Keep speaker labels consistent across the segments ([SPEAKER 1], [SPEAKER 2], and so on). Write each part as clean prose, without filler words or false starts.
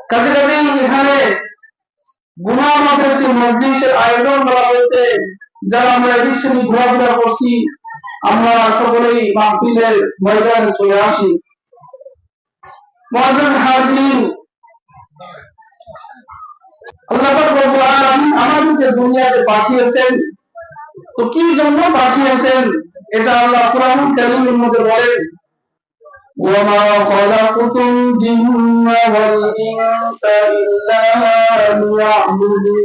[SPEAKER 1] কাজে কাজে এখানে গুনাহ মাফের একটি মজলিসের আয়োজন করা হয়েছে, যারা আমরা এদিকে ঘোরাফেরা করছি, আমরা সকলেই মাহফিলের ময়দানে চলে আসি। মুআজ্জাজ হাজিরিন, আল্লাহ পাক রব্বুল আলামিন আমাদেরকে দুনিয়াতে পাঠিয়েছেন, তো কি জন্য পাঠিয়েছেন এটা আল্লাহ কোরআন কারীমের মধ্যে বলেন, ওয়ামা খালাকুতুল জিন্না ওয়াল ইনসা ইল্লা লিয়াবুদুন।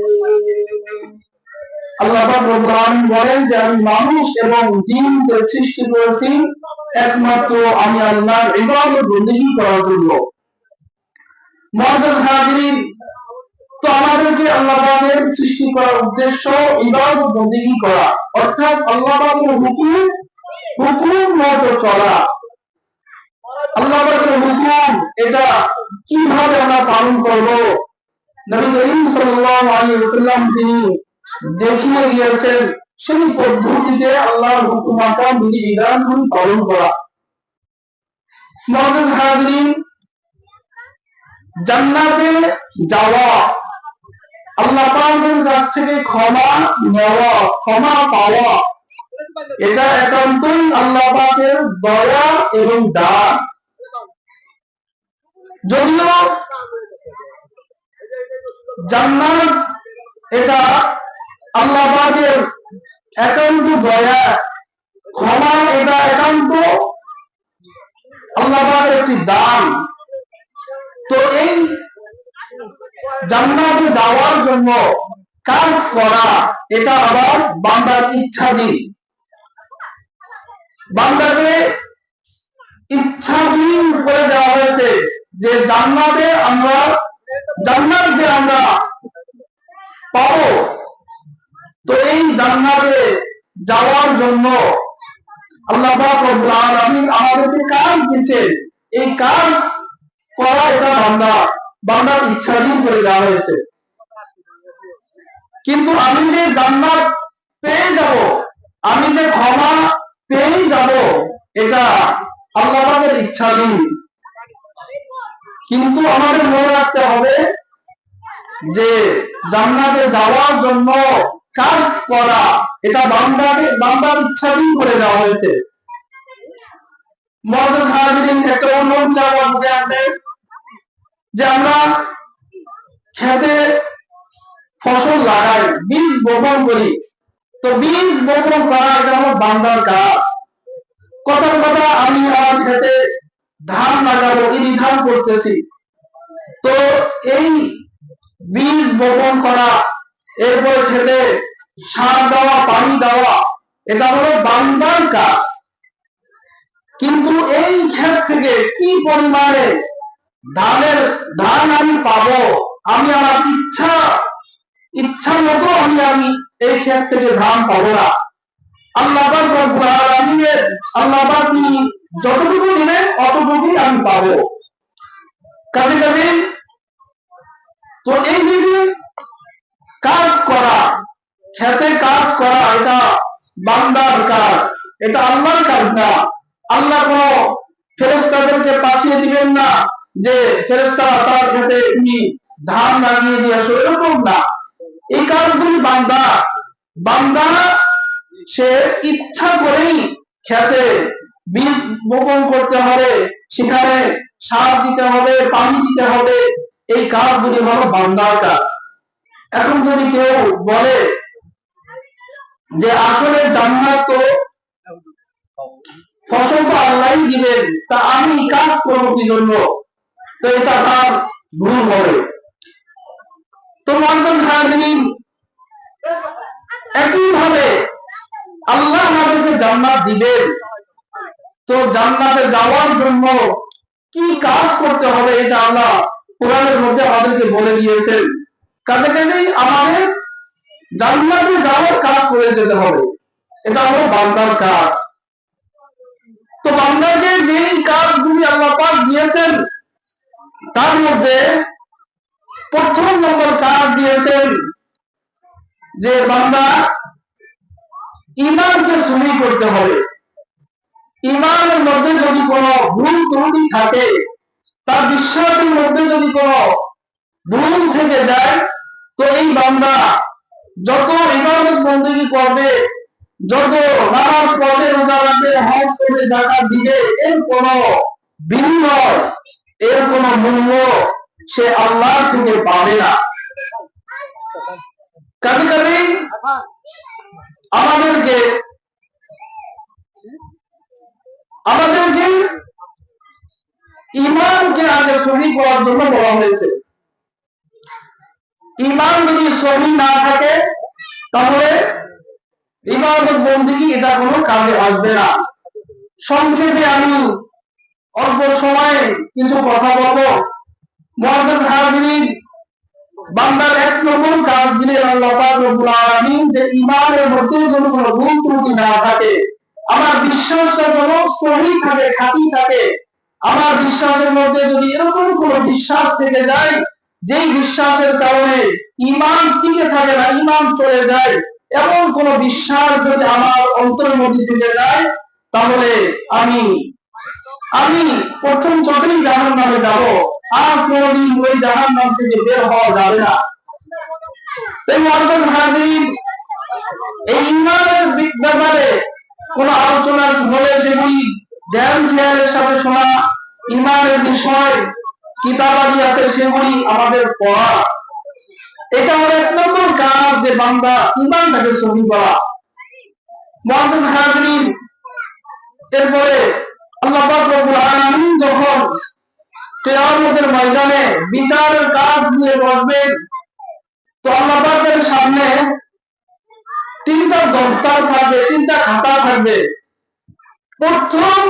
[SPEAKER 1] আল্লাহ পাক রব্বুল আলামিন বলেন যে আমি মানুষ এবং জিনকে সৃষ্টি করেছি একমাত্র আমি আল্লাহর ইবাদত বন্দেগী করার জন্য। মুআজ্জাজ হাজিরিন, তো আমাদেরকে আল্লাহ পাকের সৃষ্টি করার উদ্দেশ্য ইবাদত বন্দেগী করা, অর্থাৎ আল্লাহ পাকের হুকুম মতো চলা। আল্লাহ পাকের হুকুম এটা কিভাবে আমরা পালন করব, নবী করিম সাল্লাল্লাহু আলাইহি ওয়াসাল্লাম তিনি দেখিয়ে গিয়েছেন, সেই পদ্ধতিতে আল্লাহর হুকুম আকাম বিধিবিধানগুলি পালন করা। মুআজ্জাজ হাজিরিন, জান্নাতে যাওয়া, আল্লাহ পাকের কাছ থেকে ক্ষমা নেওয়া, ক্ষমা পাওয়া, এটা একান্তই আল্লাহ পাকের দয়া এবং দান। যদিও জান্নাত এটা আল্লাহ পাকের একান্ত দয়া, ক্ষমা এটা একান্ত আল্লাহ পাকের একটি দান। তো এই জান্নাতে যাওয়ার জন্য কাজ করা এটা আবার বান্দার ইচ্ছাধীন। বান্দাকে ইচ্ছাধীন করে দেওয়া হয়েছে যে জান্নাত যে আমরা পাবো, তো এই জান্নাতে যাওয়ার জন্য আল্লাহ পাক রব্বুল আলামিন আমাদেরকে কাজ দিয়েছে, এই কাজ করা এটা বান্দার ইচ্ছাধীন করে দেওয়া হয়েছে। কিন্তু আমি যে জান্নাত পেয়ে যাব, আমি যে ক্ষমা পেয়ে যাব, এটা আল্লাহ পাকের ইচ্ছাধীন। কিন্তু আমাদের মনে রাখতে হবে যে জান্নাতে যাওয়ার জন্য কাজ করা এটা বান্দার ইচ্ছাধীন করে দেওয়া হয়েছে। মুআজ্জাজ হাজিরিন, একটা অনুরোধ আমাদের আছে যে আমরা খেতে ফসল লাগাই, বীজ বপন করি, তো বীজ বপন করা এটা আমার বান্দার কাজ। কথার কথা আমি আমার খেতে ধান লাগাবো, এই ধান করতেছি, তো এই বীজ বপন করা, এরপর খেতে সার দেওয়া, পানি দেওয়া, এটা হলো বান্দার কাজ। কিন্তু এই ক্ষেত থেকে কি পরিমাণে ধান আমি পাবো, আমি আমার ইচ্ছা মতো আমি এই ক্ষেত থেকে ধান পাবো না। আল্লাহ পাক রব্বুল আলামিনের আল্লাহ পাক যতটুকু দিবেন অতটুকুই আমি পাবো। কাজে কাজে তো এই যে কাজ করা, খেতে কাজ করা, এটা বান্দার কাজ, এটা আল্লাহর কাজ না। আল্লাহ কোনো ফেরেশতাদেরকে পাঠিয়ে দিবেন না যে ফেরেশতারা তার খেতে তুমি ধান লাগিয়ে দিয়ে আসো, এরকম না। এই কাজগুলি বান্দা সে ইচ্ছা করেই খেতে বীজ বপন করতে হবে, সেখানে সার দিতে হবে, পানি দিতে হবে, এই কাজগুলি হলো বান্দার কাজ। এখন যদি কেউ বলে যে আসলে জান্নাত তো ফসল তো আল্লাহই দিবেন, তা আমি কাজ করবো কি জন্য, তো এটা তার ভুল হবে। তো মুআজ্জাজ হাজিরিন, একইভাবে আল্লাহ আমাদেরকে জান্নাত দিবেন, তো জান্নাতে যাওয়ার জন্য কি কাজ করতে হবে এটা আল্লাহ কোরআনের মধ্যে আমাদেরকে বলে দিয়েছেন। কাজে কাজেই আমাদের জান্নাতে যাওয়ার কাজ করে যেতে হবে, এটা হলো বান্দার কাজ। তো বান্দাকে যে কাজগুলি আল্লাহ পাক দিয়েছেন তার মধ্যে প্রথম নম্বর কাজ দিয়েছেন যে বান্দা ঈমানকে সহি করতে হবে। ঈমানের মধ্যে যদি কোনো ভুল ত্রুটি থাকে, তার বিশ্বাসের মধ্যে যদি কোনো ভুল থেকে যায়, তো এই বান্দা যত ইবাদত বন্দেগী করবে, যত নামাজ পড়বে, রোজা রাখবে, হজ করবে, যাকাত দিবে, এর কোনো বিনিময়, এর কোনো মূল্য সে আল্লাহ থেকে পাবে না। কাজে কাজে আমাদেরকে ইমানকে আগে সহি করার জন্য বলা হয়েছে। ইমান যদি সহি না থাকে তাহলে ইবাদত বন্দেগী এটা কোনো কাজে আসবে না। সংক্ষেপে আমি অল্প সময়ে কিছু কথা বলবো। মুআজ্জাজ হাজিরিন, বান্দার এক নম্বর কাজ দিলেন আল্লাহ পাক রব্বুল আলামিন, যে ইমানের মধ্যে কোনো ভুল ত্রুটি না থাকে, আমার বিশ্বাসটা যেন সহি থাকে, খাঁটি থাকে। আমার বিশ্বাসের মধ্যে যদি এরকম কোনো বিশ্বাস থেকে যায় যেই বিশ্বাসের কারণে ইমান টিকে থাকে না, ইমান চলে যায়, এমন কোন বিশ্বাস যদি আমার অন্তরের মধ্যে থেকে যায়, তাহলে আমি প্রথম যতই জাহান্নামে যাব, আর কোনদিন ওই জাহান্নাম থেকে বের হওয়া যাবে না। তাই মুআজ্জাজ হাজিরিন, এই ইমানের ব্যাপারে কোন আলোচনা হলে সেগুলি ধ্যান খেয়ালের সাথে শোনা, ইমানের বিষয় কিতাবাদি আছে সেগুলি আমাদের পড়া, এটা হলো এক নম্বর কাজ, যে বান্দা ইমানটাকে সহি করা। মুআজ্জাজ হাজিরিন, এরপরে আল্লাহ পাক রব্বুল আলামিন যখন কিয়ামতের ময়দানে বিচারের কাজ নিয়ে বসবেন, তো আল্লাহ পাকের সামনে তিনটা দফতর থাকবে, তিনটা খাতা থাকবে। প্রথম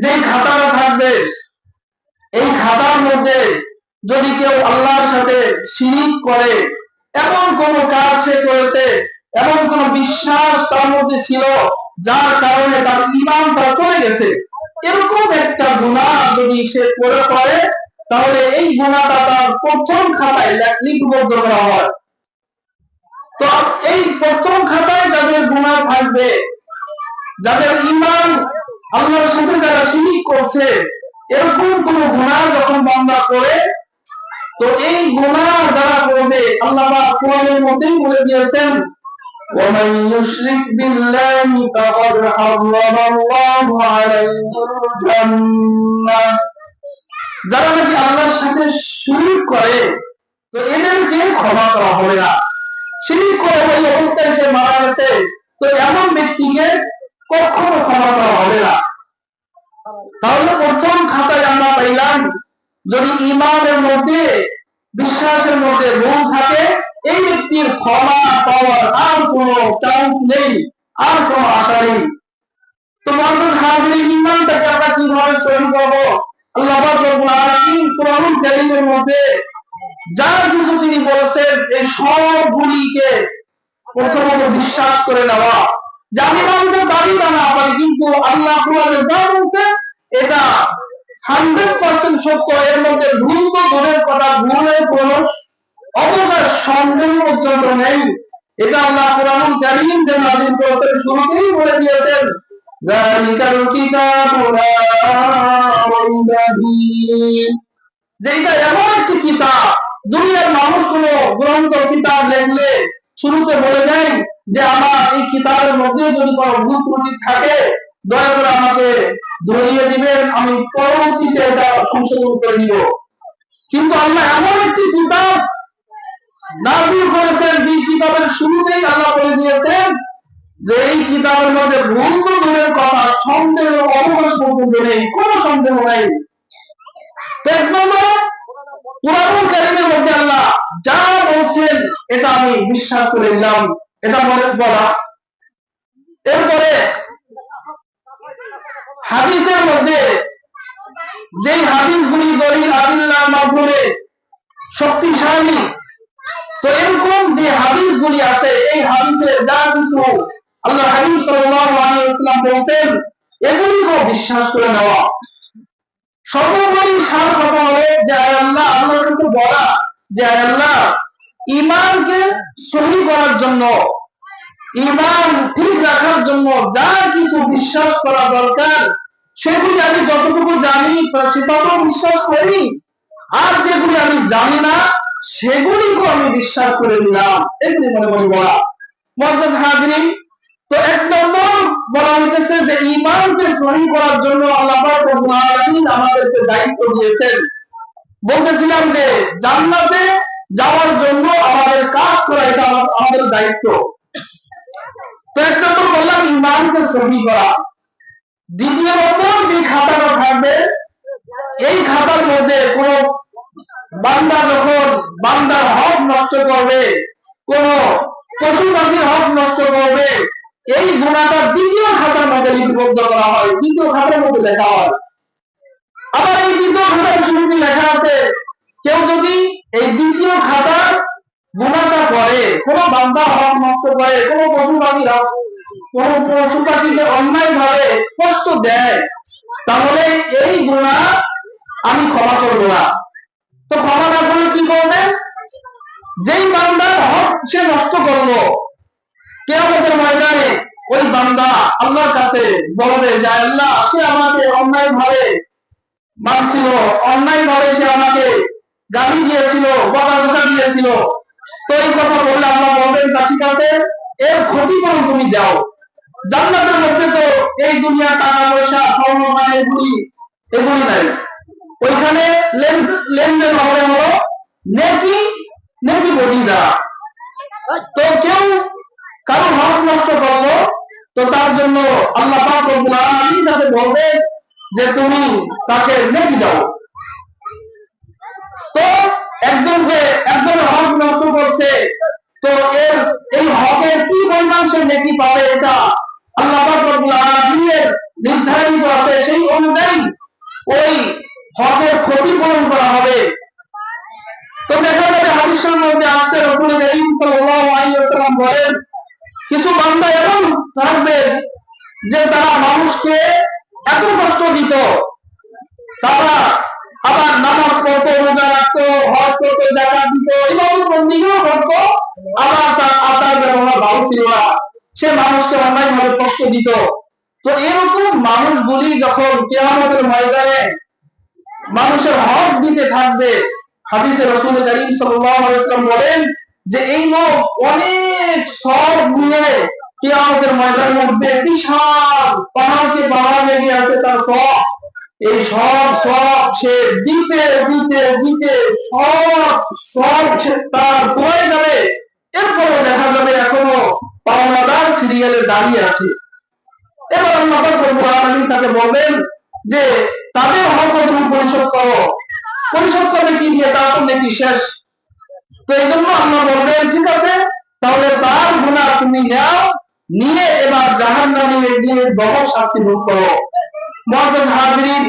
[SPEAKER 1] যে খাতাটা থাকবে, এই খাতার মধ্যে যদি কেউ আল্লাহর সাথে শিরিক করে, এমন কোন কাজ সে করেছে, এমন কোন বিশ্বাস তার মধ্যে ছিল যার কারণে তার ঈমানটা চলে গেছে, এরকম একটা গুনাহ যদি সে করে, তাহলে এই গুনাহটা তার প্রথম খাতায় লিপিবদ্ধ করা হয়। তো এই প্রথম খাতায় যাদের গুনাহ থাকবে, যাদের ঈমান আল্লাহর সাথে যারা শিরিক করছে, এরকম কোন গুনাহ যখন বান্দা করে, তো এই গুনাহ যারা করবে, আল্লাহ পাক কোরআনের মধ্যেই বলে দিয়েছেন, وَمَن يُشْرِكْ بِاللَّهِ فَقَدْ حَرَّمَ اللَّهُ عَلَيْهِ الْجَنَّةَ। যারা নাকি আল্লাহর সাথে শিরক করে, তো এদেরকে ক্ষমা করা হবে না। শিরক করে ওই অবস্থায় সে মারা গেছে, তো এমন ব্যক্তিকে কখনো ক্ষমা করা হবে না। তাহলে প্রথম খাতায় আমরা পাইলাম, যদি ঈমানের মধ্যে, বিশ্বাসের মধ্যে ভুল থাকে, এই ব্যক্তির ক্ষমা পাওয়ার আর কোনো চান্স নেই, আর কোনো আশা নেই। তো মুআজ্জাজ হাজিরিন, ঈমানটাকে আমরা কিভাবে সহি করব? আল্লাহ পাক রব্বুল আলামিন কোরআনুল কারীমের মধ্যে যা কিছু তিনি বলেছেন, এই সবগুলিকে প্রথমত বিশ্বাস করে নেওয়া। জানি মানতে পারি বা না পারি, কিন্তু আল্লাহ কোরআনে যা বলছে এটা 100% সত্য। এর মধ্যে ভুল তো দূরের কথা, ভুলের কোনো অবকাশ সন্দেহ পর্যন্ত নেই। এটা আল্লাহ কোরআনুল কারীম যে নাযিল করেছেন, শুরুতেই বলে দিয়েছেন, যালিকাল কিতাবু লা রাইবা ফীহ, যে এটা এমন একটি কিতাব, দুনিয়ার মানুষ কোনো গ্রন্থ কিতাব লিখলে শুরুতে বলে দেয় যে আমার এই কিতাবের মধ্যে যদি কোনো ভুল ত্রুটি থাকে, দয়া করে আমাকে ধরিয়ে দিবেন, আমি পরবর্তীতে এটা সংশোধন করে দিব। কিন্তু আল্লাহ এমন একটি কিতাব নাযিল করেছেন, যে কিতাবের শুরুতেই আল্লাহ বলে দিয়েছেন যে এই কিতাবের মধ্যে ভুল তো দূরের কথা, সন্দেহ অবকাশ পর্যন্ত নেই, কোনো সন্দেহ নেই। এক নম্বরে কোরআনুল কারীমের মধ্যে আল্লাহ যা বলছেন এটা আমি বিশ্বাস করে নিলাম, এটা মনে বলা। এরপরে হাদিসের মধ্যে যেই হাদিসগুলি দলিল আদিল্লাহর মাধ্যমে শক্তিশালী, তো এরকম যে হাদিসগুলি আছে, এই হাদিসে যা কিছু আল্লাহ হাবিব সাল্লাল্লাহু আলাইহি ওয়াসাল্লাম বলেছেন, এগুলিকেও বিশ্বাস করে নেওয়া। সর্বোপরি সার কথা হলো যে আল্লাহ, আল্লাহর কাছে বলা যে আল্লাহ, ঈমানকে সহি করার জন্য, ঈমান ঠিক রাখার জন্য যা কিছু বিশ্বাস করা দরকার, সেগুলি আমি যতটুকু জানি সেটাও বিশ্বাস করি, আর যেগুলি আমি জানি না সেগুলিকে আমি বিশ্বাস করে নিলাম, এগুলি মনে মনে বলা। মুআজ্জাজ হাজিরিন, তো এক নম্বর বলা হইতেছে যে ঈমানকে সহি করার জন্য আল্লাহ পাক রব্বুল আলামিন আমাদেরকে দায়িত্ব দিয়েছেন। বলতেছিলাম যে জান্নাতে যাওয়ার জন্য আমাদের কাজ করা, এটা আমাদের দায়িত্ব। তো এক নম্বর বললাম ঈমানকে সহি করা। দ্বিতীয় নম্বর যে খাতাটা থাকবে, এই খাতার মধ্যে কোন বান্দা যখন বান্দার হক নষ্ট করবে, কোন পশু পাখির হক নষ্ট করবে, এই গুনাহটা দ্বিতীয় খাতার মধ্যে লিপিবদ্ধ করা হয়, দ্বিতীয় খাতার মধ্যে লেখা হয়। আবার এই দ্বিতীয় খাতার শুরুতে লেখা আছে, কেউ যদি এই দ্বিতীয় খাতার গুনাহটা করে, কোন বান্দা হক নষ্ট করে, কোন পশু পাখির হক, কোন পশু পাখিকে অন্যায় ভাবে কষ্ট দেয়, তাহলে এই গুনাহ আমি ক্ষমা করব না। তো ক্ষমা না করলে কি করবে? যেই বান্দার হক সে নষ্ট করলো, কিয়ামতের ময়দানে ওই বান্দা আল্লাহর কাছে বলবে যে আল্লাহ, সে আমাকে অন্যায় ভাবে মারছিল, অন্যায় ভাবে সে আমাকে গালি দিয়েছিল, বকাঝকা দিয়েছিল। তো এই কথা বললে আল্লাহ বলবেন, তা ঠিক আছে, এর ক্ষতিপূরণ তুমি দাও। জান্নাতের মধ্যে তো এই দুনিয়ার টাকা পয়সা স্বর্ণ এগুলি নাই, ওইখানে লেনদেন হবে হলো নেকি, নেকি বডি দ্বারা। তো কেউ কারো হক নষ্ট করলো, তো তার জন্য আল্লাহ পাক রব্বুল আলামিন তাকে বলবে যে তুমি তাকে নেকি দাও। তো একজনের হক নষ্ট করছে, তো এই হকের কি পরিমাণ সে নেকি পাবে, এটা আল্লাহ পাক রব্বুল আলামিনের নির্ধারিত আছে। সেই অনুযায়ী ওই হকের ক্ষতিপূরণ করা হবে। তো দেখা যাবে হাদিসের মধ্যে আসছে, রাসূল কারীম সাল্লাল্লাহু আলাইহি ওয়াসাল্লাম বলেন, কিছু বান্দা এমন থাকবে যে তারা মানুষকে এত কষ্ট দিত, তারা আবার নামাজ পড়তো, রোজা রাখতো, হজ করতো, যাকাত দিত, ইবাদত বন্দেগীও করতো, আবার তার আচার ব্যবহার ভালো ছিল না, সে মানুষকে অন্যায়ভাবে কষ্ট দিত। তো এরকম মানুষগুলি যখন কিয়ামতের ময়দানে মানুষের হক দিতে থাকবে, হাদিসে রাসূল কারীম সাল্লাল্লাহু আলাইহি ওয়াসাল্লাম বলেন যে এই লোক অনেক সব নিয়ে কিয়ামতের ময়দানে উঠবে, বিশাল পাহাড়কে পাহাড় লেগে আছে তার সব, এই সব সে দিতে দিতে দিতে সব সে তার হয়ে যাবে। এরপরে দেখা যাবে এখনো পাওনাদার সিরিয়ালে দাঁড়িয়ে আছে। এবার আল্লাহ পাক রব্বুল আলামিন তাকে বলবেন যে তাদের হক তুমি পরিশোধ করো। পরিশোধ করবে কি দিয়ে? তার তো নাকি শেষ। তো এই জন্য আল্লাহ বলবেন, ঠিক আছে, তাহলে তার গুনাহ তুমি নাও, নিয়ে এবার জাহান্নামে গিয়ে বড় শাস্তি ভোগ করো। মুআজ্জাজ হাজিরিন,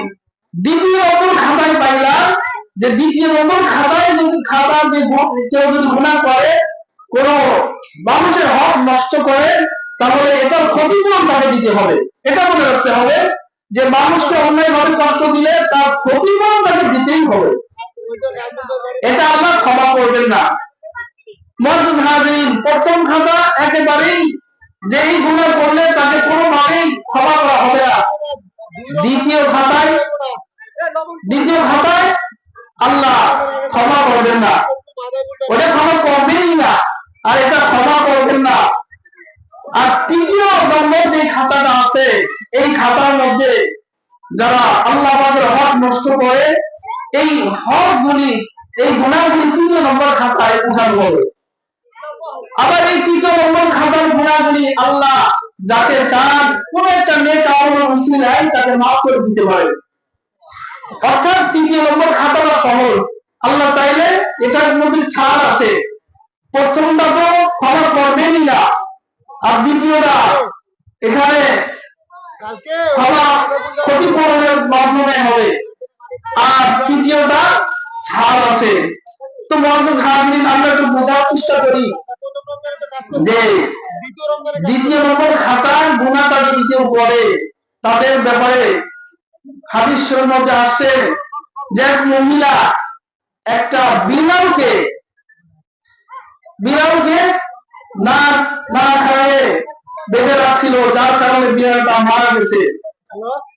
[SPEAKER 1] দ্বিতীয় নম্বর খাতায় পাইলাম যে দ্বিতীয় নম্বর খাতায় যদি কেউ যদি গুনাহ করে, কোন মানুষের হক নষ্ট করে, তাহলে এটার ক্ষতিপূরণ তাকে দিতে হবে। এটা মনে রাখতে হবে যে মানুষকে অন্যায়ভাবে কষ্ট দিলে তার ক্ষতিপূরণ তাকে দিতেই হবে, এটা আল্লাহ ক্ষমা করবেন না। মুআজ্জাজ হাজিরিন, প্রথম খাতা একেবারেই যে এই গুনাহ করলে তাকে কোনোভাবেই ক্ষমা করা হবে না। দ্বিতীয় খাতায় আল্লাহ ক্ষমা করবেন না, ওটা ক্ষমা করবেনই না, আর এটা ক্ষমা করবেন না। আর তৃতীয় নম্বর যে খাতাটা আছে, এই খাতার মধ্যে যারা আল্লাহ পাকের হক নষ্ট করে, এই হকগুলি, এই গুনাহগুলি তৃতীয় নম্বর খাতায় উঠানো হবে। আবার এই তৃতীয় নম্বর খাতার গুনাহগুলি আল্লাহ যাকে চান কোন একটা নেক আমল উসিলায় তাকে মাফ করে দিতে পারে। অর্থাৎ তৃতীয় নম্বর খাতাটা সহজ, আল্লাহ চাইলে এটার মধ্যে ছাড় আছে। প্রথমটা তো ক্ষমা করবেনই না, আর দ্বিতীয়টা এখানে ক্ষমা ক্ষতিপূরণের মাধ্যমে হবে, আর তৃতীয়টা ছাড় আছে। তো মুআজ্জাজ হাজিরিন, আমরা একটু বোঝার চেষ্টা করি যে দ্বিতীয় নম্বর খাতার গুনাহটা যদি কেউ করে, তাদের ব্যাপারে হাদিসের মধ্যে আসছে যে এক মহিলা একটা বিড়ালকে না খাইয়ে বেঁধে রাখছিল, যার কারণে বিড়ালটা মারা গেছে।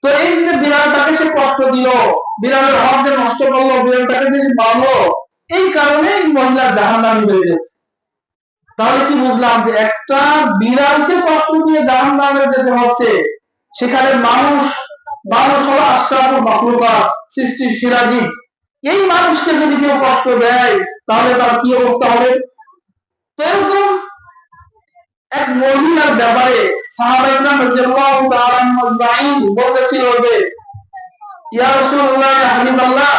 [SPEAKER 1] তো এই যে বিড়ালটাকে সে কষ্ট দিল, বিড়ালের হক যে নষ্ট করলো, বিড়ালটাকে যে মারলো, এই কারণে মহিলা জাহান্নামী হয়ে গেছে। তাহলে কি বুঝলাম যে একটা বিড়ালকে কষ্ট দিয়ে জাহান্নামে যেতে হচ্ছে, সেখানে মানুষ হলো আশরাফুল মাখলুকাত, সৃষ্টির সিরাজি। এই মানুষকে যদি কেউ কষ্ট দেয় তাহলে তার কি অবস্থা হবে? তো এরকম এক মহিলার ব্যাপারে সাহাবায়ে কেরাম রাদিয়াল্লাহু তাআলা আজমাইন বলেছিল যে ইয়া রাসূলুল্লাহ ইয়া হাবিবাল্লাহ,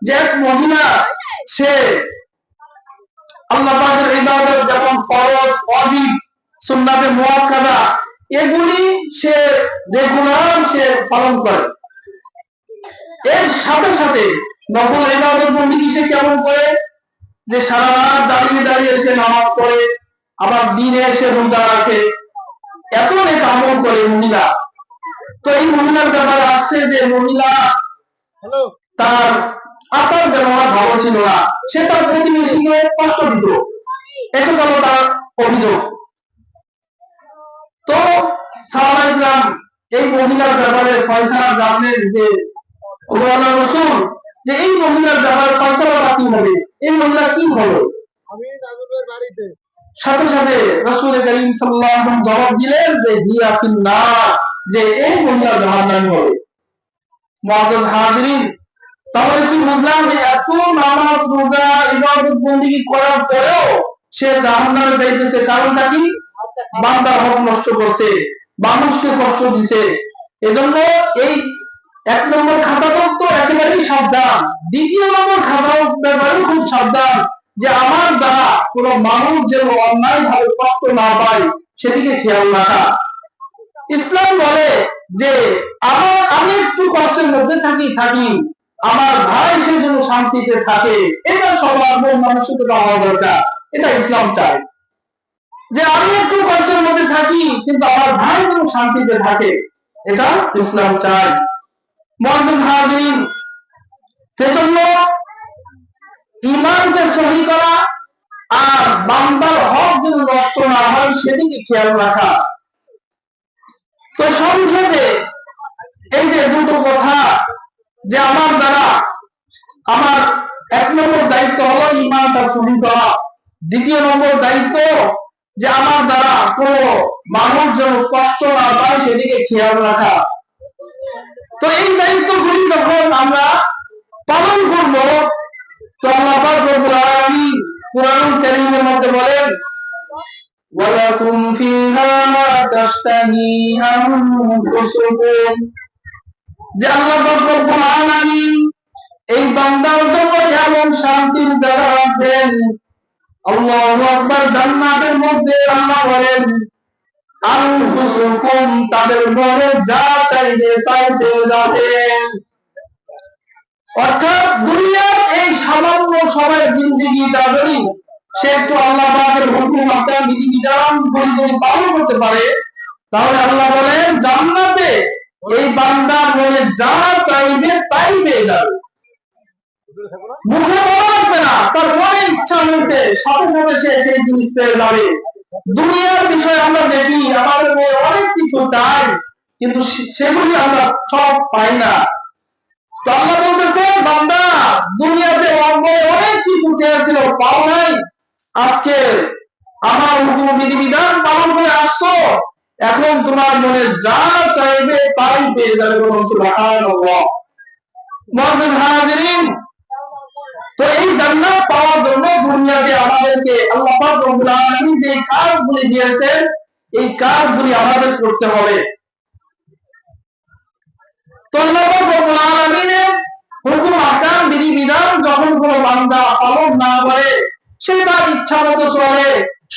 [SPEAKER 1] যে এক মহিলা সে আল্লাহ পাকের ইবাদত যেমন ফরজ, ওয়াজিব, সুন্নাতে মুআক্কাদা এগুলি সে রেগুলার সে পালন করে, এর সাথে সাথে নফল ইবাদত বন্দেগী সে কেমন করে, যে সারা রাত দাঁড়িয়ে দাঁড়িয়ে সে নামাজ পড়ে, আবার দিনে সে রোজা রাখে, এত নেক আমল করে মহিলা। তো এই মহিলার ব্যাপারে আসছে যে মহিলা তার আচার ব্যবহার ভালো ছিল না, সে তার প্রতিবেশীকে কষ্ট দিত, এটা হলো তার অভিযোগ। তো সাহাবায়ে কেরাম এই মহিলার ব্যাপারে ফয়সালা জানলেন যে আল্লাহর রাসূল, যে এই মহিলার ব্যাপারে ফয়সালা কি হবে, এই মহিলা কি হলো? সাথে সাথে রাসূল করিম সাল্লাল্লাহু আলাইহি ওয়াসাল্লাম জবাব দিলেন যে হিয়া ফিন্নার, যে এই মহিলা জাহান্নামী হবে। মুআজ্জাজ হাজিরিন, তাহলে কি বুঝলাম যে এত নামাজ রোজা ইবাদত বন্দেগী করার পরেও সে জাহান্নামে যাইতেছে, কারণটা কি? বান্দার হক নষ্ট করছে, মানুষকে কষ্ট দিছে। এজন্য এই এক নম্বর খাতাটাও তো একেবারেই সাবধান, দ্বিতীয় নম্বর খাতাও ব্যাপারেও খুব সাবধান, যে আমার দ্বারা কোন মানুষ যেন অন্যায় ভাবে কষ্ট না পায় সেদিকে খেয়াল রাখা। ইসলাম বলে যে আমি একটু কষ্টের মধ্যে থাকি, আমার ভাই সে যেন শান্তিতে থাকে, এটা সবার মন মানসিকতা হওয়া দরকার। এটা ইসলাম চায় যে আমি একটু কষ্টের মধ্যে থাকি কিন্তু আমার ভাই যেন শান্তিতে থাকে, এটা ইসলাম চায়। মুআজ্জাজ হাজিরিন, সেজন্য ঈমানকে সহি করা আর বান্দার হক যেন নষ্ট না হয় সেদিকে খেয়াল রাখা। তো সংক্ষেপে এই যে দুটো কথা, যে আমার দ্বারা আমার এক নম্বর দায়িত্ব হলো ঈমানটা সহি করা, দ্বিতীয় নম্বর দায়িত্ব যে আমার দ্বারা কোন মানুষ যেন কষ্ট না পায় সেদিকে খেয়াল রাখা। তো এই দায়িত্বগুলি যখন আমরা পালন করব, তো আল্লাহ পাক রব্বুল আলামিন কুরআনুল কারীমের মধ্যে বলেন ওয়ালাকুম ফিহা মা তাশতাহি আনফুসুকুম, যে আল্লাহ পাক রব্বুল আলামিন এই বান্দার জন্য এমন শান্তির জায়গা রাখবেন। আল্লাহু আকবার, জান্নাতের মধ্যে আল্লাহ বলেন আনফুসুকুম, তাদের মনে যা চাইবে তাই পেয়ে যাবেন। অর্থাৎ দুনিয়ার এই সামান্য সময়ের জিন্দেগিটা যদি সে একটু আল্লাহ পাকের হুকুম আহকাম বিধিবিধান যদি পালন করতে পারে, তাহলে আল্লাহ বলেন জান্নাতে এই বান্দার মনে যা চাইবে তাই পেয়ে যাবে। মুখে বলা লাগবে না, তার মনে ইচ্ছা হয়েছে সাথে সাথে সে সেই জিনিস পেয়ে যাবে। দুনিয়ার বিষয়ে আমরা দেখি আমাদের মনে অনেক কিছু চাই, কিন্তু সেগুলি আমরা সব পাই না। তো আল্লাহ বলতেছে বান্দা দুনিয়াতে অনেক কিছু চেয়েছিল, পাও নাই, আজকে আমার হুকুম বিধিবিধান পালন করে আসছো, এখন তোমার মনে যা চাইবে তাই পেয়ে যাবে। সুবহানাল্লাহ। মুআজ্জাজ হাজিরিন, তো এই জান্নাত পাওয়ার জন্য দুনিয়াতে আমাদেরকে আল্লাহ পাক রব্বুল আলামিন যে কাজগুলি দিয়েছেন, এই কাজগুলি আমাদের করতে হবে। তো আল্লাহ পাক রব্বুল আলামিনের হুকুম আহকাম বিধিবিধান যখন কোনো বান্দা পালন না করে, সে তার ইচ্ছা মতো চলে,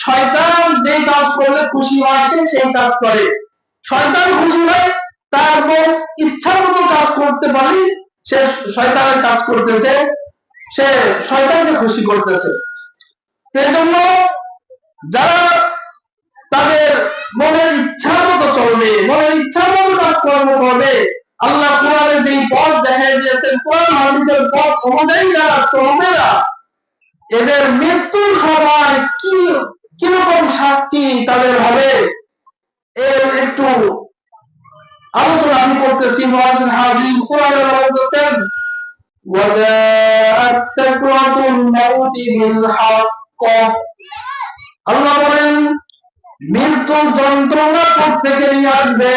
[SPEAKER 1] শয়তান যে কাজ করলে খুশি হয় সে সেই কাজ করে, শয়তান খুশি হয় তারপর ইচ্ছা মতো কাজ করতে পারে, সে শয়তানের কাজ করতেছে, সে শয়তানকে খুশি করতেছে। সেজন্য যারা তাদের মনের ইচ্ছা মতো চলবে, মনের ইচ্ছা মতো কাজকর্ম করবে, আল্লাহ কোরআনে যে পথ দেখাই দিয়েছেন, কোরআন হাদিসের পথ অনুযায়ী যারা চলবে না, এদের মৃত্যুর সময় কিরকম শাস্তি তাদের হবে, এর একটু আলোচনা আমি করতেছি। মুআজ্জাজ হাজির, কোরআনে বলতেছেন وجاءت سكرة الموت بالحق আল্লাহ বলেন মৃত্যুর যন্ত্রণা প্রত্যেকেরই আসবে,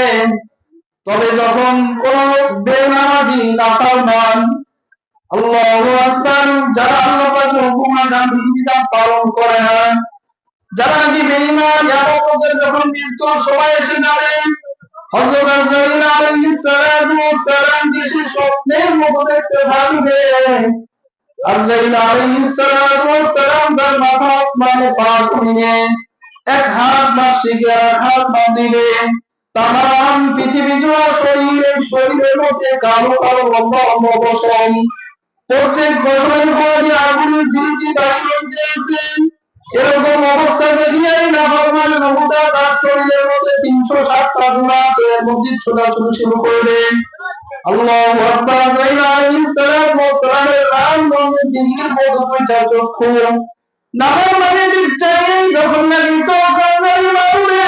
[SPEAKER 1] তবে যখন কোন বেনামাজি নাফরমান আল্লাহু আকবার যারা আল্লাহ পাকের হুকুম পালন করে না, যারা নাকি বেঈমান, ইয়াকুবের যখন মৃত্যুর সময় এসে যাবে, হযরত আজরাইল আলাইহিস সালাতু ওয়াস সালাম যে স্বপ্নের মতো দেখতে থাকবে, আজরাইল আলাইহিস সালাতু ওয়াস সালাম তার মাথা আসমানে পার করিয়ে এক হাত মাসিকে এক হাত বাঁধিবে, তামাম পৃথিবী জুড়ে শরীরের মধ্যে কালো কালো লম্বা লম্বা পশম, প্রত্যেক পশমের উপর দিয়ে আগুনের ঝিলঝিল বাহির হইতেছে। এরকম অবস্থা দেখিয়াই নাফরমান নবুদা তার শরীরের মধ্যে 307টা গুণা আছে, এর মধ্যে ছোটাছুটি শুরু করবে। আল্লাহু আকবার। আজরাইল আলাইহিস সালাম ও সালামের নাম বন্ধে দিনের মতো দুইটা চক্ষু নাফরমানের দিক চাইলেই যখন নাকি চোখ আজরাইল মারবে,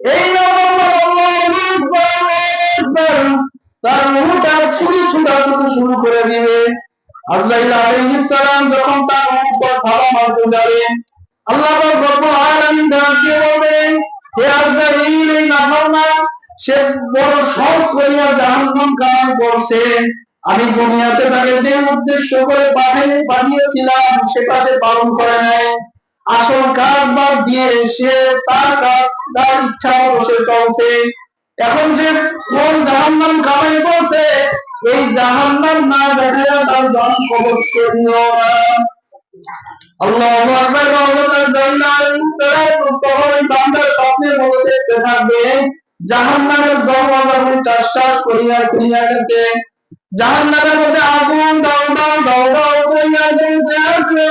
[SPEAKER 1] এই নাফরমান আল্লাহু আকবার তার মুখটা ছোটাছুটি শুরু করে দিবে। আজরাইল আলাইহিস সালাম যখন তার উপর থাবা মারতে যাবে, আল্লাহ পাক রব্বুল আলামিন ডাকে বলবেন, হে আজরাইল, এই নাফরমান সে বড় শখ করিয়া জাহান্নাম কামাই করছে, আমি দুনিয়াতে তাকে যে উদ্দেশ্য করে পাঠিয়েছিলাম সেটা সে পালন করে নাই, আসল কাজ বাদ দিয়ে সে তার ইচ্ছা মতো সে চলছে, এখন সে কোন জাহান্নাম কামাই করছে এই জাহান্নাম না দেখা তার জন কবর করিও না। আল্লাহু আকবার। হযরত আজরাইল আলাইহিস সালাম তখন বান্দার স্বপ্নের মধ্যে দেখতে থাকবে জাহান্নামের দরওয়াজাগুলি টাস টাস করিয়া খুলিয়া গেছে, জাহান্নামের মধ্যে আগুন দাউ দাউ দাউ দাউ করিয়া জ্বলতে আছে।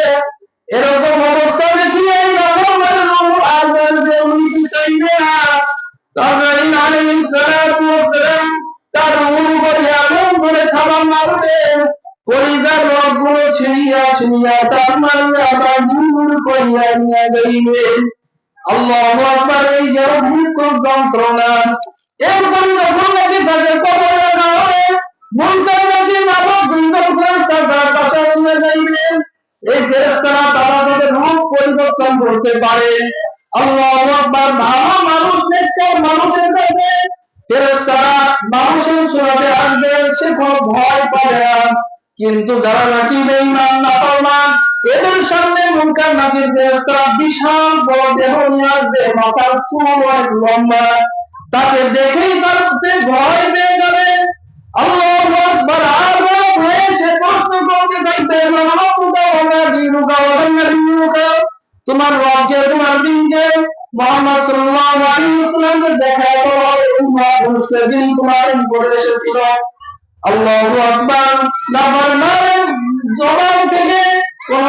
[SPEAKER 1] এরকম অবস্থা দেখিয়ে নাফরমানের রূহ আর বেরোতে উনি চাইবে না। আজরাইল আলাইহিস সালাম তার রূহ উপরে আগুন ধরে থাবা মারবে, কলিজার রগগুলো ছিঁড়িয়া ছিঁড়িয়া তার মারবে, আবার দূর করিয়া নিয়ে যাইবে। আল্লাহু আকবার। এই যে ভয়ঙ্কর যন্ত্রণা, এরপরে যখন নাকি তাকে কবরে রাখা হবে, মুনকার নাকির নামক দুইজন ফেরেশতা তার পাশে নিয়ে যাইবে। এই ফেরেশতারা তাদের রূপ পরিবর্তন করতে পারে। আল্লাহু আকবার। ভালো মানুষ নেককার মানুষের কাছে ফেরেশতারা মানুষের সুরতে আসবে, সে কোনো ভয় পাবে না, কিন্তু যারা নাকি বেঈমান নাফরমান এদের সামনে মুনকার নাকির ফেরেশতারা বিশাল বড় দেহ নিয়ে আসবে, মাথার চুল অনেক লম্বা, তাকে দেখেই তার ভয় পেয়ে যাবে। আল্লাহু আকবার। আর ভয়ে সে প্রশ্ন করতে থাকবে, তোমার রবকে, তোমার দিনকে, মুহাম্মদ সাল্লাল্লাহু আলাইহি ওয়াসাল্লামকে দেখা করো, উম্মাহ দিন তোমার উপরে এসেছিল। আল্লাহু আকবার। নাফরমানের জবান থেকে কোন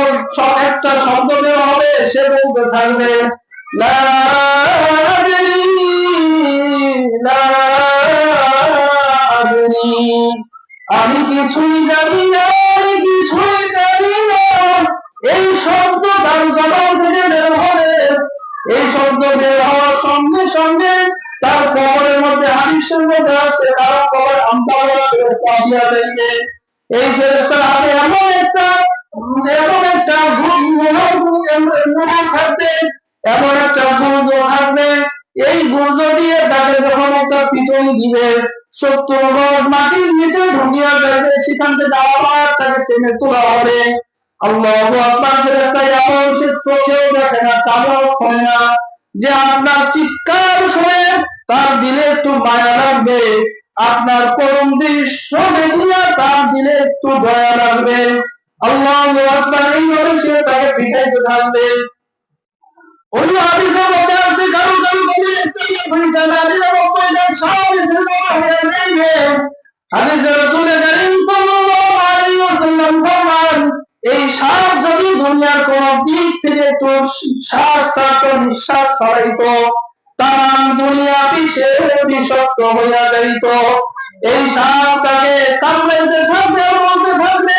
[SPEAKER 1] একটা শব্দ বের হবে, সে বলতে থাকবে লা আদরি লা আদরি, আমি কিছুই জানি না, আমি কিছুই জানি না। এই শব্দ তার জবান থেকে বের হবে, এই শব্দ বের হওয়ার সঙ্গে সঙ্গে তার কবরের মধ্যে হাদিসের মধ্যে আসছে তার কবর আমতাওয়ালা ফেরেশতা আসিয়া যাইবে। এই ফেরেশতার হাতে এমন একটা থাকবে, এমন একটা গুর্জ থাকবে, এই গুর্জ দিয়ে তাকে যখন একটা পিটনি দিবে, 70 গজ মাটির নিচে ঢুকিয়া যাবে, সেখান থেকে আবার তাকে টেনে তোলা হবে। আল্লাহু আকবার। ফেরেশতা এমন সে চোখেও দেখে না, কানেও শোনে না, যে আপনার চিৎকার শুনে তার দিলে একটু মায়া লাগবে, আপনার করুণ দৃশ্য দেখিয়া তার দিলে একটু দয়া লাগবে। আল্লাহু আকবার। এইভাবে সে তাকে পিটাইতে থাকবে। অন্য হাদিসের মধ্যে আছে কারো কারো বলে একটা পিটা না দিলে 90টা সব হয়ে যাইবে। হাদিসে রাসূলে কারীম সাল্লাল্লাহু আলাইহি ওয়াসাল্লাম ফরমান, এই শ্বাস যদি দুনিয়ার কোন দিক থেকে একটু নিঃশ্বাস ছাড়াইতো, তাম দুনিয়া বিষাক্ত হইয়া যাইত। এই শ্বাস তাকে কামড়াইতে থাকবে, বলতে থাকবে,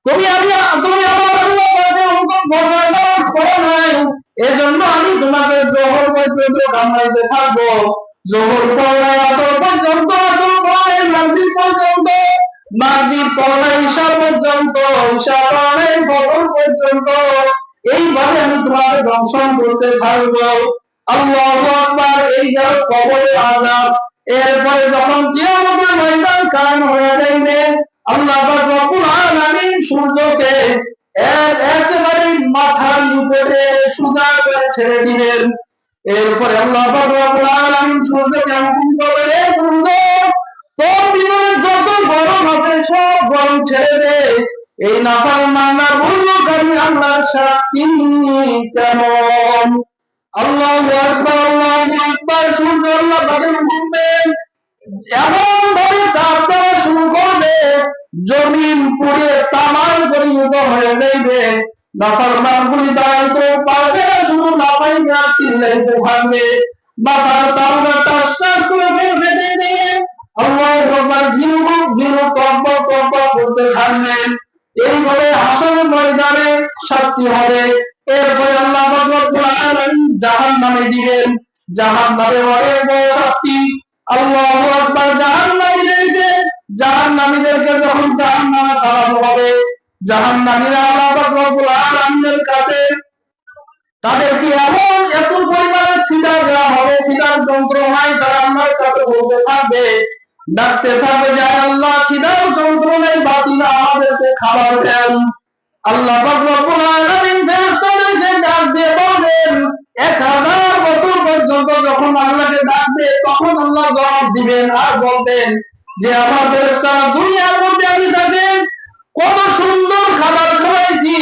[SPEAKER 1] তুমি আমার আল্লাহ পাকের হুকুম বজায় করো নাই, এজন্য আমি তোমাকে জোহর পর্যন্ত কামড়াইতে থাকবো। জোহর পড়ে আসর পর্যন্ত, আসর পড়ে মাগরিব পর্যন্ত, মাগরিব পড়া ঈশা পর্যন্ত, ঈশা পড়া ফজর পর্যন্ত, এইভাবে আমি তোমাদের দংশন করতে থাকবো। আল্লাহু আকবার। এই গেল কবরের আযাব। এরপরে যখন কিয়ামতের ময়দান কায়েম হয়ে যাইবে, আল্লাহ পাক রব্বুল আলামিন সূর্যকে একেবারে মাথার উপরে সোজা করে ছেড়ে দিবেন। এরপরে আল্লাহ পাক রব্বুল আলামিন সূর্যকে হুকুম করবেন, সূর্য তোর ভিতরে যত গরম আছে সব গরম ছেড়ে দে। এই নাফরমানরা বলল, আমি আল্লাহর সাক্ষী কেমন। আল্লাহু আকবার, আল্লাহু আকবার। সূর্য আল্লাহ পাকের হুকুমে এমন ভাবে তাপ দেওয়া শুরু করবে, জমিন পুড়ে তামার পরিণত হয়ে যাইবে। নাফরমানগুলি দাঁড়াইতে পারবে না, শুধু লাফাইয়া চিল্লাইতে থাকবে। মাথার তালটা টাস টাস করে ফেলবে দেবে। আল্লাহু আকবার। ঘিরু ঘিরু কম্পন কম্পন করতে থাকবেন। এইভাবে হাসরের ময়দানে শাস্তি হবে। এরপরে আল্লাহ রব্বুল আলামিন জাহান্নামে দিবেন। জাহান্নামে অনেক বড় শাস্তি। আল্লাহু আকবার। জাহান্নামীদেরকে যখন জাহান্নামে পাঠানো হবে, জাহান্নামীরা আল্লাহ রব্বুল আলামিনের কাছে তাদেরকে এমন এত পরিমাণে খিদা দেওয়া হবে, খিদার যন্ত্রণায় তারা আল্লাহর কাছে বলতে থাকবে, ডাকতে থাকবে যে আল্লাহ, খিদার যন্ত্রণায় বাঁচিয়ে আমাদেরকে খাবার দেন। আল্লাহ পাক রব্বুল আলামিন ফেরেশতাদেরকে ডাক দিয়ে বলবেন, 1000 বছর পর্যন্ত যখন আল্লাহকে ডাকবে, তখন আল্লাহ জবাব দিবেন আর বলবেন যে আমার ফেরেশতারা দুনিয়ার মধ্যে আমি তাকে কত সুন্দর খাবার খাওয়াইছি,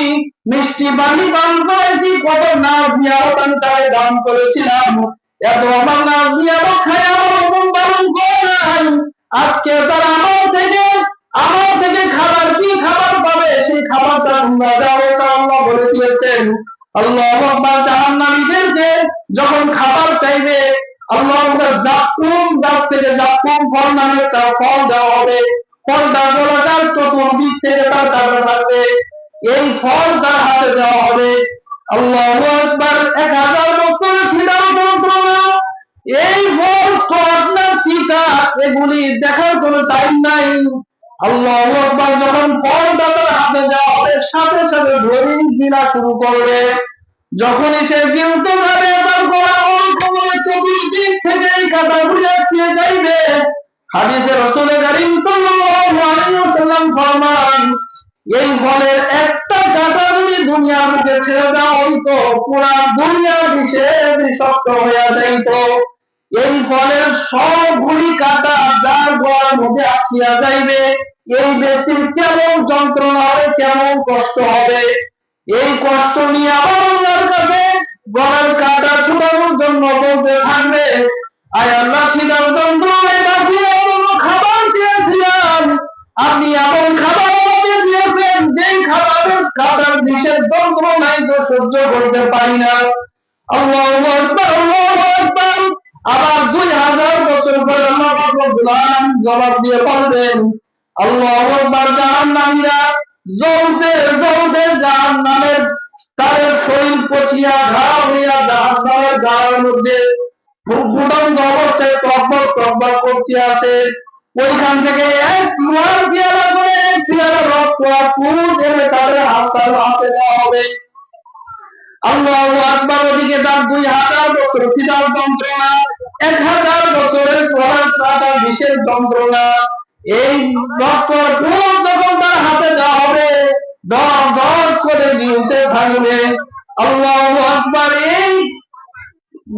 [SPEAKER 1] মিষ্টি পানি পান করেছি, কত নাচ নিয়ামত আমি তাকে দান করেছিলাম, এত আমার নাচ নিয়ামত খায় আমার হুকুম পালন করে নাই। আজকে তারা আমার থেকে খাবার কি খাবার পাবে, সেই খাবারটা তোমরা দাও, এটা আল্লাহ বলে দিয়েছেন। আল্লাহু আকবার। জাহান্নামীদেরকে যখন খাবার চাইবে, আল্লাহ জাক্কুম গাছ থেকে জাক্কুম ফল নামে একটা ফল দেওয়া হবে। ফলটা গোলাকার, চতুর্দিক থেকে তার কাটা থাকবে। এই ফল তার হাতে দেওয়া হবে। আল্লাহু আকবার। 1000 বছরের খিদা যন্ত্রণা, এই ফল টক না তিতা, এগুলি দেখার কোনো টাইম নাই। আল্লাহু আকবার। যখন ফলটা তার হাতে দেওয়া হবে, সাথে সাথে ধরি গিলা শুরু করবে। যখনই সে গিলতে যাবে, তার গলা অল্প করে চতুর্দিক থেকে এই কাঁটাগুলি আটকে যাইবে। হাদিসে রাসূল কারীম সাল্লাল্লাহু আলাইহি ওয়াসাল্লাম ফরমান, এই ফলের একটা কাঁটা যদি দুনিয়ার মুখে ছেড়ে দেওয়া হইতো, পুরা দুনিয়া বিষাক্ত হয়ে যাইত। এই ফলের সবগুলি কাঁটা যার গলার মধ্যে আটকিয়া যাইবে, এই ব্যক্তির কেমন যন্ত্রণা হবে, কেমন কষ্ট হবে। এই কষ্ট নিয়ে আমার আল্লাহর কাছে গলার কাঁটা ছুটানোর জন্য বলতে থাকবে, আয় আল্লাহ, খিদার যন্ত্রণায় বাঁচিয়ে খাবার দিয়েছিলাম, আপনি এমন খাবার আমাকে দিয়েছেন যেই খাবারের কাঁটার বিষের যন্ত্রণায় তো সহ্য করতে পারি না। আল্লাহু আকবার, আল্লাহু আকবার। আবার 2000 বছর পরে আল্লাহ রব্বুল আলামিন জবাব দিয়ে বলবেন, আল্লাহু আকবার। জাহান্নামীরা জ্বলতে জ্বলতে জাহান্নামের তাদের শরীর পচিয়া ঘা হইয়া জাহান্নামের গায়ের মধ্যে ফুটন্ত অবস্থায় টকবক টকবক করতে আছে। ওইখান থেকে এক লোহার পেয়ালা করে এক পেয়ালা রক্ত পুরুষ এনে তাদের হাতে দেওয়া হবে। আল্লাহু আকবার। ওদিকে তার 2000 বছর খিদার যন্ত্রণা, 1000 বছরের পর তার বিষের যন্ত্রণা। এই রক্ত পুরুষ যখন তার হাতে দেওয়া হবে, দর দর করে গিলতে থাকবে। আল্লাহু আকবার। এই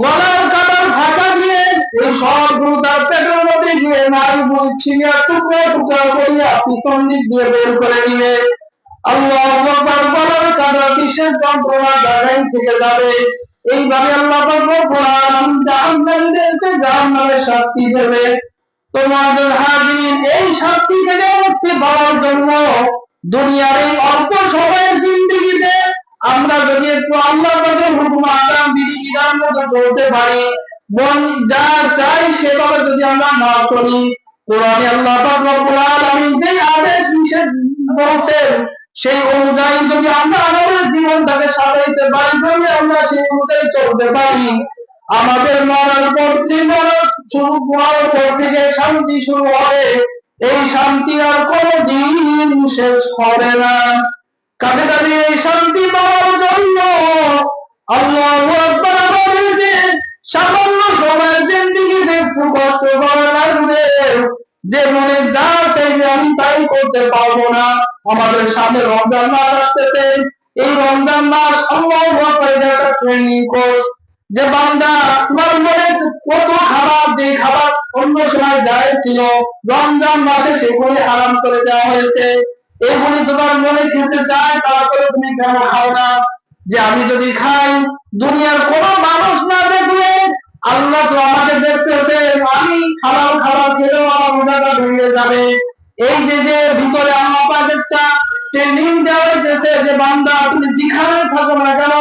[SPEAKER 1] গলার কাটার ফাঁকা দিয়ে এই সবগুলো তার পেটের মধ্যে গিয়ে নারী বুড়ি ছিঁড়িয়া টুকরা টুকরা করিয়া পিছন দিক দিয়ে বের করে দিবে। আল্লাহু আকবার। গলার কাটা বিষের যন্ত্রণা জায়গায় থেকে যাবে। এইভাবে আল্লাহ পাক রব্বুল আলামিন জাহান্নামীদেরকে জাহান্নামে শাস্তি দেবে। তোমাদের হাজির, এই শাস্তি থেকে মুক্তি পাওয়ার জন্য দুনিয়ার এই অল্প সময়ের জিন্দেগিতে আমরা যদি একটু আল্লাহ পাকের হুকুম আহকাম বিধি বিধান মতো চলতে পারি, মন যা চাই সেভাবে যদি আমরা না করি, কোরআনে আল্লাহ পাক রব্বুল আলামিন যে আদেশ নিষেধ বলেছেন সেই অনুযায়ী যদি আমরা আমাদের জীবনটাকে সাজাইতে পারি, যদি আমরা সেই অনুযায়ী চলতে পারি, আমাদের মরার পর থেকে শান্তি শুরু হবে। এই শান্তি আর কোনদিন শেষ হবে না। কাজে কাজে এই শান্তি পাওয়ার জন্য আল্লাহু আকবার আমাদেরকে সামান্য সময়ের জিন্দেগিতে একটু কষ্ট করা লাগবে। যে মনে যা চাইবে আমি তাই করতে পারবো না। আমাদের সামনে রমজান মাস আসতেছে। এই রমজান মাস আল্লাহু আকবার একটা ট্রেনিং কোর্স। যে বান্দা তোমার মনে কত খাবার, যে খাবার অন্য সময় জায়েজ ছিল, রমজান মাসে সেগুলি হারাম করে দেওয়া হয়েছে। এইগুলি তোমার মনে খেতে চায়, তারপরে তুমি কেন খাও না? যে আমি যদি খাই, দুনিয়ার কোন মানুষ না দেখলে আল্লাহ তো আমাকে দেখতেছে, আমি হালাল খাবার খেলেও আমার রোজাটা ভেঙে যাবে। এই যে ভিতরে আল্লাহ পাক একটা ট্রেনিং দেওয়া হয়েছে যে বান্দা তুমি যেখানে থাকো না কেন,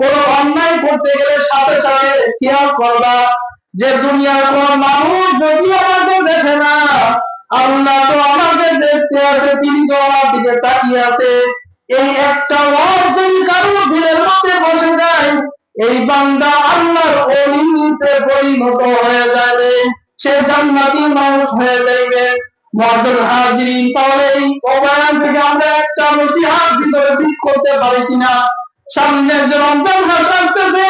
[SPEAKER 1] কোন অন্যায় করতে গেলে সাথে সাথে খেয়াল করবা যে দুনিয়ার কোন মানুষ যদি আমাকে দেখে না, আল্লাহ তো আমাকে দেখতে আছে, তিনি তো আমার দিকে তাকিয়ে আছে। এই একটা ওয়াজ যদি কারো দিলের মধ্যে বসে যায়, এই বান্দা আল্লাহর ওলিতে পরিণত হয়ে যাবে, সে জান্নাতি মানুষ হয়ে যাবে। মুআজ্জাল হাজিরিন, তাহলে এই বয়ান থেকে আমরা একটা নসিহত ভিতরে ঠিক করতে পারি কিনা? সামনে যে রমজান মাস আসতেছে,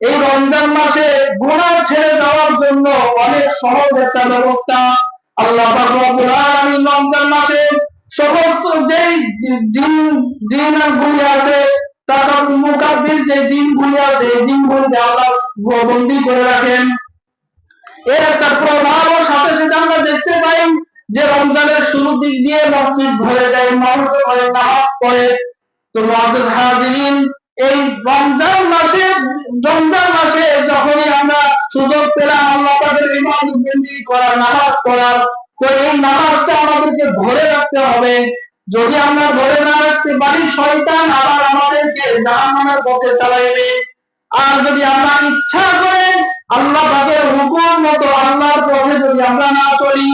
[SPEAKER 1] এই রমজান মাসে গুনাহ ছেড়ে দেওয়ার জন্য অনেক সহজ একটা ব্যবস্থা আল্লাহ পাক রব্বুল আলামিন রমজান মাসে সমস্ত যেই জিনগুলি আছে, তারা মুকাব্বির যে জিনগুলি আছে, এই জিনগুলি আল্লাহ বন্দী করে রাখেন। এর একটা প্রভাবও সাথে সাথে আমরা দেখতে পাই যে রমজানের শুরুর দিক দিয়ে মসজিদ ভরে যায়, মানুষ নামাজ পড়ে। তো মুআজ্জাল হাজিরিন, এই রমজান মাসে যখনই আমরা সুযোগ পেলাম আল্লাহ পাকের ইবাদত বন্দেগী করার, নামাজ পড়ার, তো এই নামাজটা আমাদেরকে ধরে রাখতে হবে। যদি আমরা ধরে না রাখতে পারি, শয়তান আবার আমাদেরকে জাহান্নামের পথে চালাইবে। আর যদি আমরা ইচ্ছা করে আল্লাহ পাকের হুকুম মতো আল্লাহর পথে যদি আমরা না চলি,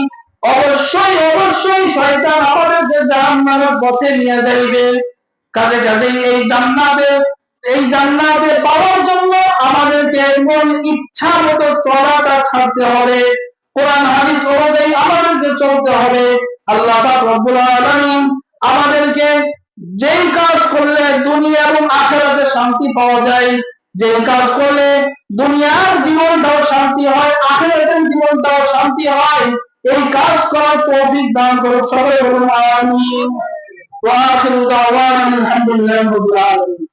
[SPEAKER 1] অবশ্যই শয়তান আমাদেরকে জাহান্নামের পথে নিয়ে যাইবে। কাজে কাজে এই জান্নাতে পাওয়ার জন্য আমাদেরকে মন ইচ্ছা মতো চলাটা ছাড়তে হবে, কোরআন হাদিস অনুযায়ী আমাদেরকে চলতে হবে। আল্লাহ পাক রব্বুল আলামিন আমাদেরকে যেই কাজ করলে দুনিয়া এবং আখিরাতে শান্তি পাওয়া যায়, যেই কাজ করলে দুনিয়ার জীবনটাও শান্তি হয়, আখিরাতের জীবনটাও শান্তি হয়, এই কাজ করার তৌফিক দান করুন। সবাই বলুন আমিন। ওয়া আখিরু দাওয়ানা আলহামদুলিল্লাহি রাব্বিল আলামিন।